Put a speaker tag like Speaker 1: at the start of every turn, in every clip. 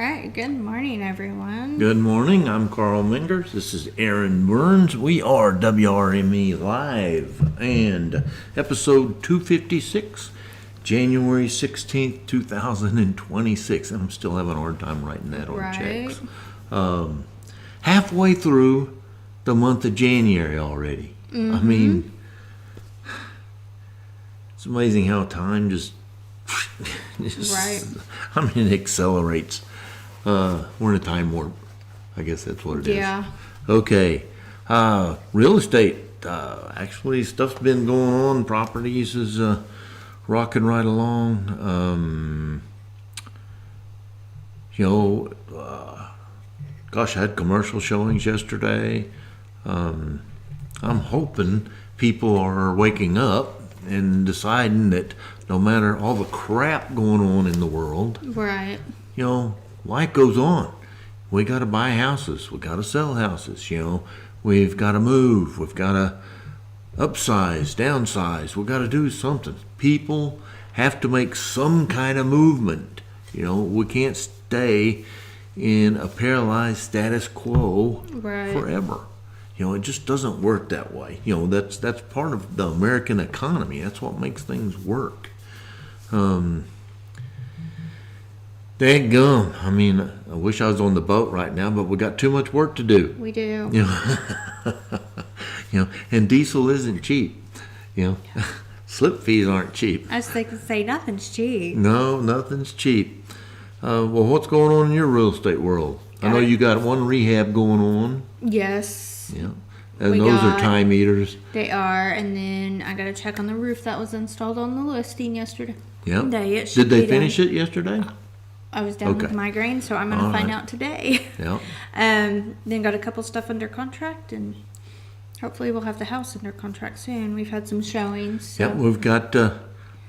Speaker 1: right, good morning, everyone.
Speaker 2: Good morning. I'm Carl Mingers. This is Aaron Burns. We are WRME Live and episode 256, January 16th, 2026. I'm still having a hard time writing that on checks. Halfway through the month of January already. I mean, it's amazing how time just
Speaker 1: Right.
Speaker 2: I mean, it accelerates. We're in a time warp. I guess that's what it is.
Speaker 1: Yeah.
Speaker 2: Okay. Real estate. Actually, stuff's been going on. Properties is rocking right along. Gosh, I had commercial showings yesterday. I'm hoping people are waking up and deciding that no matter all the crap going on in the world,
Speaker 1: Right.
Speaker 2: life goes on. We got to buy houses. We got to sell houses. We've got to move. We've got to upsize, downsize. We've got to do something. People have to make some kind of movement. We can't stay in a paralyzed status quo
Speaker 1: Right.
Speaker 2: forever. It just doesn't work that way. That's part of the American economy. That's what makes things work. Dadgum. I mean, I wish I was on the boat right now, but we got too much work to do.
Speaker 1: We do.
Speaker 2: And diesel isn't cheap. Slip fees aren't cheap.
Speaker 1: I was thinking, say nothing's cheap.
Speaker 2: No, nothing's cheap. Well, what's going on in your real estate world? I know you got one rehab going on.
Speaker 1: Yes.
Speaker 2: Yeah. And those are time eaters.
Speaker 1: They are, and then I got to check on the roof that was installed on the listing yesterday.
Speaker 2: Yeah.
Speaker 1: It
Speaker 2: Did
Speaker 1: should
Speaker 2: they
Speaker 1: be
Speaker 2: finish
Speaker 1: done.
Speaker 2: it yesterday?
Speaker 1: I was down with
Speaker 2: Okay.
Speaker 1: migraine, so I'm going to
Speaker 2: All
Speaker 1: find
Speaker 2: right.
Speaker 1: out today.
Speaker 2: Yeah.
Speaker 1: Then got a couple stuff under contract, and hopefully we'll have the house under contract soon. We've had some showings. So.
Speaker 2: Yeah, we've got the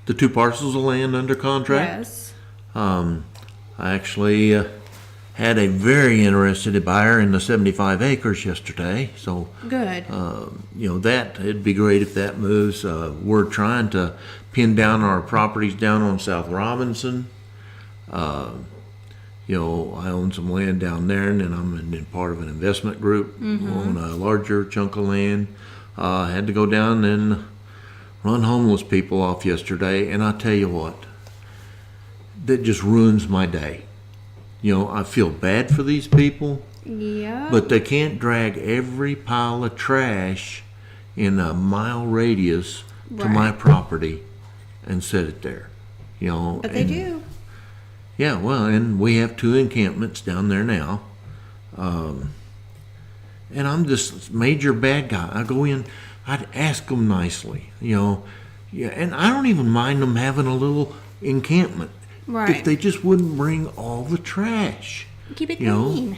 Speaker 2: 2 parcels of land under contract.
Speaker 1: Yes.
Speaker 2: I actually had a very interested buyer in the 75 acres yesterday. So,
Speaker 1: Good.
Speaker 2: it'd be great if that moves. We're trying to pin down our properties down on South Robinson. I own some land down there, and then I'm in part of an investment group on a larger chunk of land. I had to go down and run homeless people off yesterday, and I tell you what, that just ruins my day. I feel bad for these people,
Speaker 1: Yeah.
Speaker 2: but they can't drag every pile of trash in a mile radius to my property and set it there.
Speaker 1: But they do.
Speaker 2: Yeah, well, and we have 2 encampments down there now. And I'm this major bad guy. I go in, I'd ask them nicely, and I don't even mind them having a little encampment.
Speaker 1: Right.
Speaker 2: If they just wouldn't bring all the trash.
Speaker 1: Keep it
Speaker 2: you know.
Speaker 1: clean.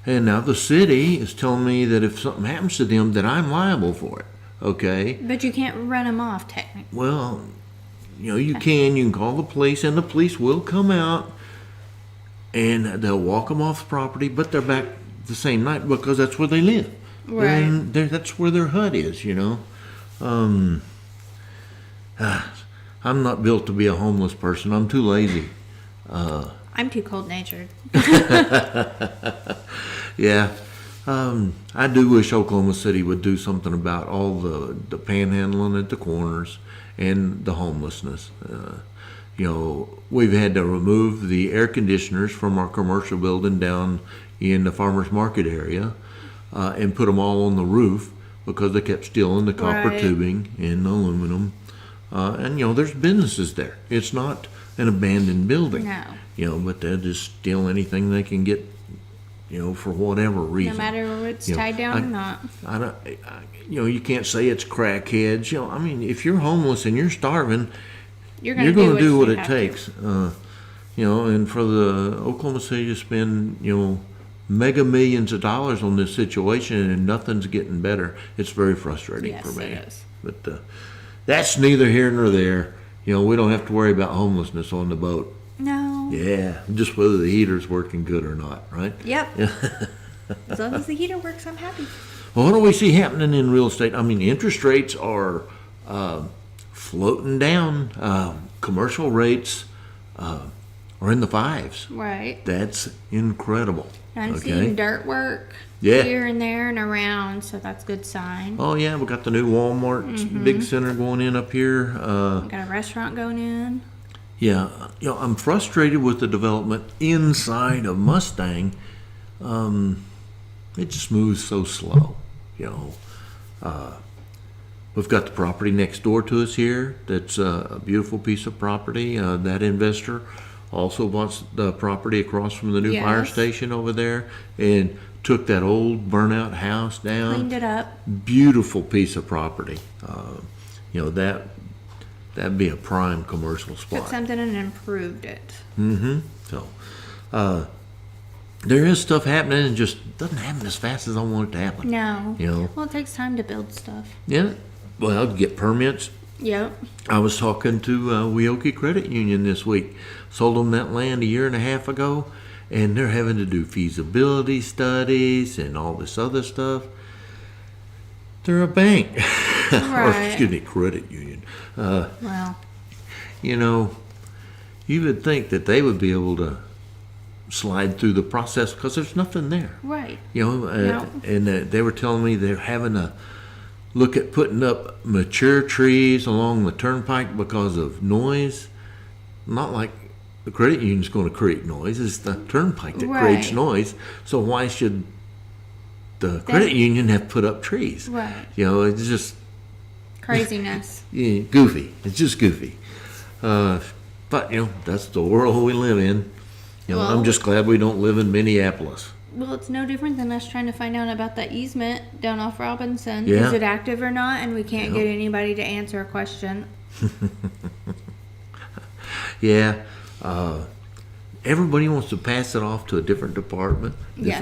Speaker 2: And now the city is telling me that if something happens to them, that I'm liable for it. Okay?
Speaker 1: But you can't run them off, technically.
Speaker 2: Well, you can call the police, and the police will come out, and they'll walk them off the property, but they're back the same night because that's where they live.
Speaker 1: Right.
Speaker 2: That's where their hut is, I'm not built to be a homeless person. I'm too lazy.
Speaker 1: I'm too cold-natured.
Speaker 2: Yeah. I do wish Oklahoma City would do something about all the panhandling at the corners and the homelessness. We've had to remove the air conditioners from our commercial building down in the farmers market area and put them all on the roof because they kept stealing the copper
Speaker 1: Right.
Speaker 2: tubing and the aluminum. And there's businesses there. It's not an abandoned building.
Speaker 1: No.
Speaker 2: But they'll just steal anything they can get, for whatever reason.
Speaker 1: No matter whether it's
Speaker 2: You know,
Speaker 1: tied down or not.
Speaker 2: I don't, you can't say it's crackheads. If you're homeless and you're starving,
Speaker 1: You're
Speaker 2: you're
Speaker 1: going to
Speaker 2: do what
Speaker 1: you
Speaker 2: it
Speaker 1: have
Speaker 2: takes. And for the Oklahoma City to spend, mega millions of dollars on this situation and nothing's getting better, it's very frustrating
Speaker 1: Yes,
Speaker 2: for me.
Speaker 1: it is.
Speaker 2: But that's neither here nor there. We don't have to worry about homelessness on the boat.
Speaker 1: No.
Speaker 2: Yeah, just whether the heater's working good or not, right?
Speaker 1: Yep. As long as the heater works, I'm happy.
Speaker 2: Well, what do we see happening in real estate? I mean, interest rates are floating down. Commercial rates are in the fives.
Speaker 1: Right.
Speaker 2: That's incredible.
Speaker 1: I'm
Speaker 2: okay.
Speaker 1: seeing dirt work
Speaker 2: Yeah.
Speaker 1: here and there and around, so that's a good sign.
Speaker 2: Oh yeah, we got the new Walmart big center going in up here.
Speaker 1: Got a restaurant going in.
Speaker 2: Yeah, I'm frustrated with the development inside of Mustang. It just moves so slow. We've got the property next door to us here. That's a beautiful piece of property. That investor also wants the property across from the new fire
Speaker 1: Yes.
Speaker 2: station over there, and took that old burnout house down.
Speaker 1: Cleaned it up.
Speaker 2: Beautiful piece of property. That'd be a prime commercial
Speaker 1: Took
Speaker 2: spot.
Speaker 1: something and improved it.
Speaker 2: So, there is stuff happening, and just doesn't happen as fast as I want it to happen.
Speaker 1: No.
Speaker 2: You know.
Speaker 1: Well, it takes time to build stuff.
Speaker 2: Yeah. Well, get permits.
Speaker 1: Yep.
Speaker 2: I was talking to Weoki Credit Union this week. Sold them that land a year and a half ago, and they're having to do feasibility studies and all this other stuff. They're a bank. Or,
Speaker 1: Right.
Speaker 2: excuse me, credit union.
Speaker 1: Well,
Speaker 2: You would think that they would be able to slide through the process because there's nothing there.
Speaker 1: right.
Speaker 2: And they were telling me they're having to look at putting up mature trees along the turnpike because of noise. Not like the credit union's going to create noise. It's the turnpike that creates
Speaker 1: Right.
Speaker 2: noise. So why should the credit union have put up trees?
Speaker 1: Right.
Speaker 2: It's just
Speaker 1: Craziness.
Speaker 2: goofy. It's just goofy. But that's the world we live in.
Speaker 1: Well-
Speaker 2: I'm just glad we don't live in Minneapolis.
Speaker 1: Well, it's no different than us trying to find out about that easement down off Robinson.
Speaker 2: Yeah.
Speaker 1: Is it active or not? And we can't
Speaker 2: Yeah.
Speaker 1: get anybody to answer a question.
Speaker 2: Yeah. Everybody wants to pass it off to a different department.
Speaker 1: Yes.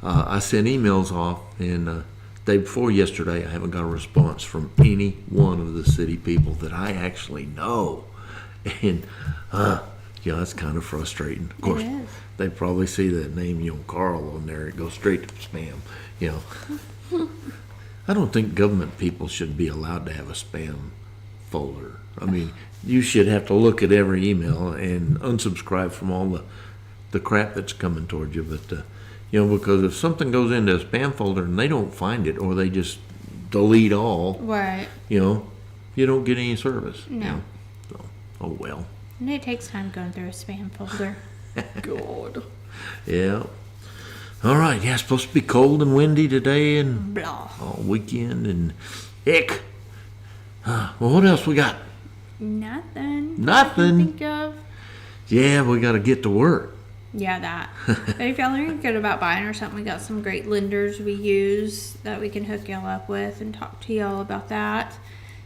Speaker 2: I sent emails off, and day before yesterday, I haven't got a response from any one of the city people that I actually know. And it's kind of frustrating. Of course,
Speaker 1: It is.
Speaker 2: they probably see that name, Carl on there. It goes straight to spam. I don't think government people should be allowed to have a spam folder. I mean, you should have to look at every email and unsubscribe from all the crap that's coming towards you. But because if something goes into a spam folder and they don't find it, or they just delete all,
Speaker 1: Right.
Speaker 2: you don't get any service.
Speaker 1: No.
Speaker 2: So, oh well.
Speaker 1: And it takes time going through a spam folder. God.
Speaker 2: Yeah. All right. Yeah, it's supposed to be cold and windy today and
Speaker 1: Blah.
Speaker 2: all weekend and heck. Well, what else we got?
Speaker 1: Nothing.
Speaker 2: Nothing.
Speaker 1: I can think of.
Speaker 2: Yeah, we got to get to work.
Speaker 1: Yeah, that. But if y'all are good about buying or something, we got some great lenders we use that we can hook y'all up with and talk to y'all about that.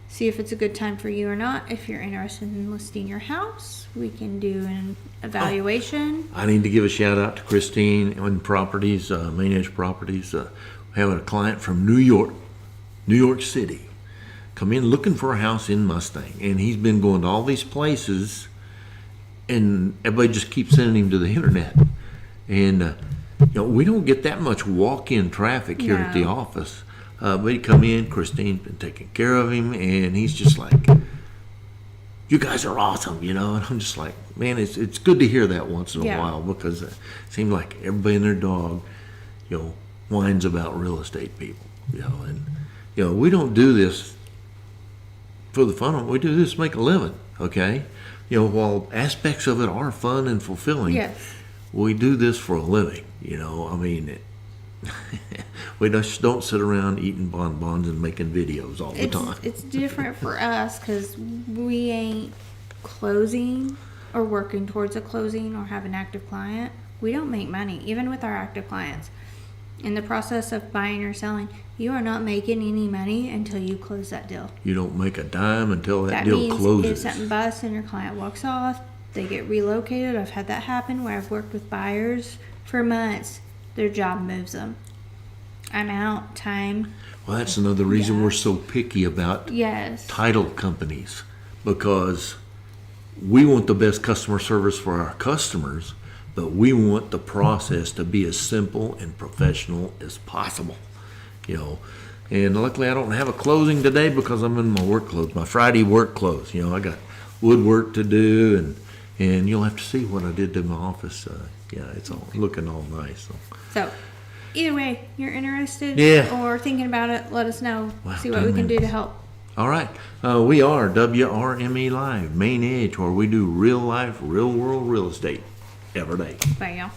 Speaker 1: See if it's a good time for you or not. If you're interested in listing your house, we can do an evaluation.
Speaker 2: I need to give a shout out to Christine on Properties, Main Edge Properties. Having a client from New York City, come in looking for a house in Mustang, and he's been going to all these places, and everybody just keeps sending him to the internet. And we don't get that much walk-in traffic here at the
Speaker 1: No.
Speaker 2: office. But he come in, Christine's been taking care of him, and he's just like, "You guys are awesome," And I'm just like, man, it's good to hear that once in a
Speaker 1: Yeah.
Speaker 2: while, because it seems like everybody and their dog, whines about real estate people, and we don't do this for the fun of it. We do this to make a living, okay? While aspects of it are fun and fulfilling,
Speaker 1: Yes.
Speaker 2: we do this for a living. I mean, we just don't sit around eating bonbons and making videos all the time.
Speaker 1: It's different for us because we ain't closing or working towards a closing or have an active client. We don't make money, even with our active clients. In the process of buying or selling, you are not making any money until you close that deal.
Speaker 2: You don't make a dime until that
Speaker 1: That
Speaker 2: deal
Speaker 1: means
Speaker 2: closes.
Speaker 1: if something busts and your client walks off, they get relocated. I've had that happen where I've worked with buyers for months. Their job moves them. I'm out. Time.
Speaker 2: Well, that's another reason
Speaker 1: Yeah.
Speaker 2: we're so picky about
Speaker 1: Yes.
Speaker 2: title companies, because we want the best customer service for our customers, but we want the process to be as simple and professional as possible. And luckily I don't have a closing today because I'm in my work clothes, my Friday work clothes. I got woodwork to do, And you'll have to see what I did to my office. Yeah, it's all looking all nice. So.
Speaker 1: So, either way, you're interested
Speaker 2: Yeah.
Speaker 1: or thinking about it, let us know.
Speaker 2: Wow,
Speaker 1: See what
Speaker 2: 10
Speaker 1: we can do to
Speaker 2: minutes.
Speaker 1: help.
Speaker 2: All right. We are WRME Live, Main Edge, where we do real life, real world real estate every day.
Speaker 1: Bye, y'all.